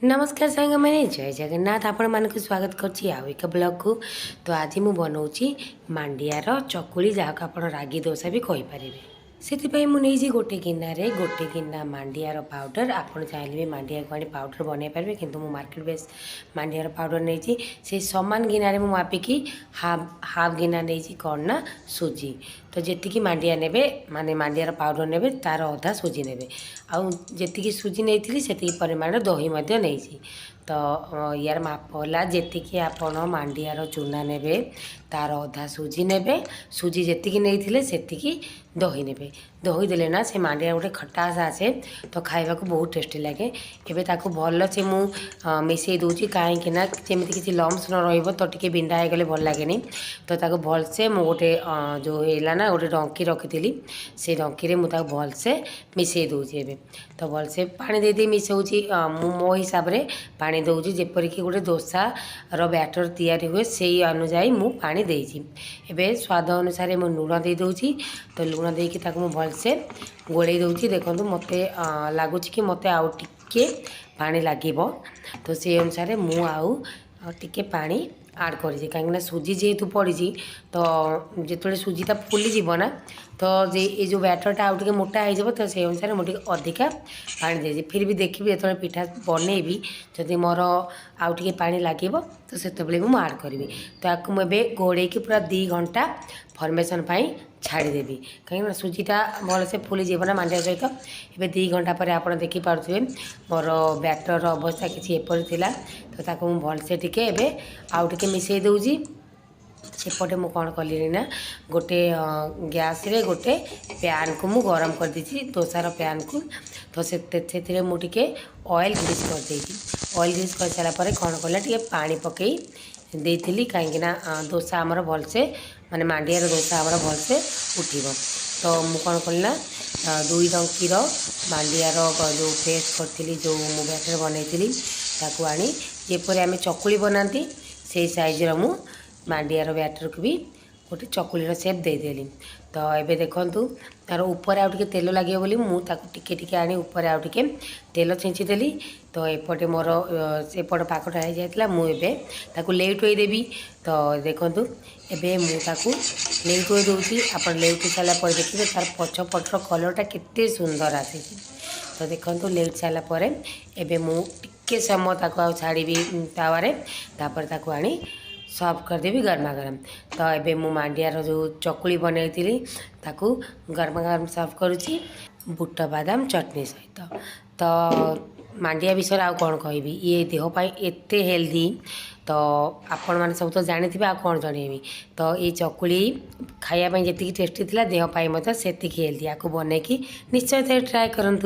नमस्कार सांग मैंने जय जगन्नाथ आपण मानक स्वागत करछि आउ एक ब्लॉग को। तो आज मु बनाऊँगी मांडियार चकुली जहाँ को आप रागी दोसा भी कहींपर से मुझे गोटे गिना मांडियार पाउडर आपड़ चाहिए मांडिया को आनी पाउडर बनई पारे कि मार्केट बेस मांडियार पाउडर नहीं से सामान गिनारे मु मापिकी हाफ गिना नहीं कौन ना सुजी। तो जी मांडिया ने माने मांडियार पाउडर ने तार अधा सुजी ने आती सुजी नहीं से परिमाण दही नहीं। तो यार माप होला जी आपण मांडियार चूना ने तार अधा सुजी ने सुजी जी नहीं से दही ने दही देले ना से मांडिया गोटे खटास आसे तो खाइबा को बहुत टेस्टी लगे। एबे ताको भल से मु मिसई दूची कहीं जमी किसी लम्स न रही तो टी बिंडा हो गले भल लगे। तो ताको भल से मु गोटे जो है ना गोटे डंकी रखी से डंकी मुझे भल से मिसई दूची एबे। तो भल से पानी दे दे मिसौची मो हिसाब से पानी दौची जेपरिक गोटे दोसार बैटर तैयारी हुए से अनुजाई मु पानी देइछि। एबे स्वाद अनुसार मु लुण दे दूची। तो लुण देकी ताको भल से गोड़े दूची। देखो मत लगुच कि मत आउ टिके पानी लगे। तो से अनुसार मु आउ टिके पानी आड कर कहीं सुजी जेहेतु पड़ी तो जो सुजीटा फुली ना तो ये जो बैटरटा आउ टे मोटा हो तो से अनुसार मुझे अधिका पानी दे फिर भी देखी जो पिठा बनईबी जदि मोर आउ टे पानी लगे तो से आड करी। तो आपको मुझे घोड़े की पूरा 2 घंटा फर्मेसन छाड़देवी कहीं सुजीटा भल से फुली जीवना मांडिया सहित। ए 2 घंटा पर आप देखिपे मोर बैटर अवस्था किसी एपरी थिला। तो ताको मु भल से टिके एबे आउ टिके मिसई दूजी। सेपटे मु कौन कली ना गोटे गैस रे गोटे पैन को मु गरम कर दीची दोसार पैन को। तो से मुझे ऑयल ग्रीस कर देती ऑयल ग्रीस कर सारापर कौन कला टे पानी पकई देती कहीं दोसा आमर भल से माने मांडियार दोसा आमर भल से उठिब। तो मु कौन कली ना 2 डंकीर मांडियार जो पेस्ट करी जो मु बैटर बनई ताकू आनी जेपरी आम चकुली बनाती से साइज्र मु मांडियार बैटर को भी गोटे चकुलीर सेप देदेली। तो ये देखूँ तार ऊपर आउ टे तेल लगे बोली मुझे टिके आनी ऊपर आउ टे तेल छींचीदेली। तो एपटे मोर सेपट पाकटा हो जाता मुझे लेट हो देवी। तो देखूँ एबे मुझे लेट हो दूसरी आप लेट सारापर देखिए तार पछपटर कलरटा केते सुंदर आसी। तो देखो लेट सारापर एबे मुझे समय ताको छाड़ी तावे तापर आनी सर्व करदेवी गरमा गरम। तो ये मु मांडियार जो चकुली बनई ताकू गरमा गरम सर्व करुच्ची बुट बादाम चटनी सहित। तो मांडिया विषय आउ कौन कहबी ये देहपाई एते हेल्दी। तो आपण मैंने सब तो जानी आ कौन जनइबी। तो ये चकुली खायापाई जी टेस्टी थिला देहपाई मत से हेल्दी आपको बनईकी निश्चय ट्राए करूँ।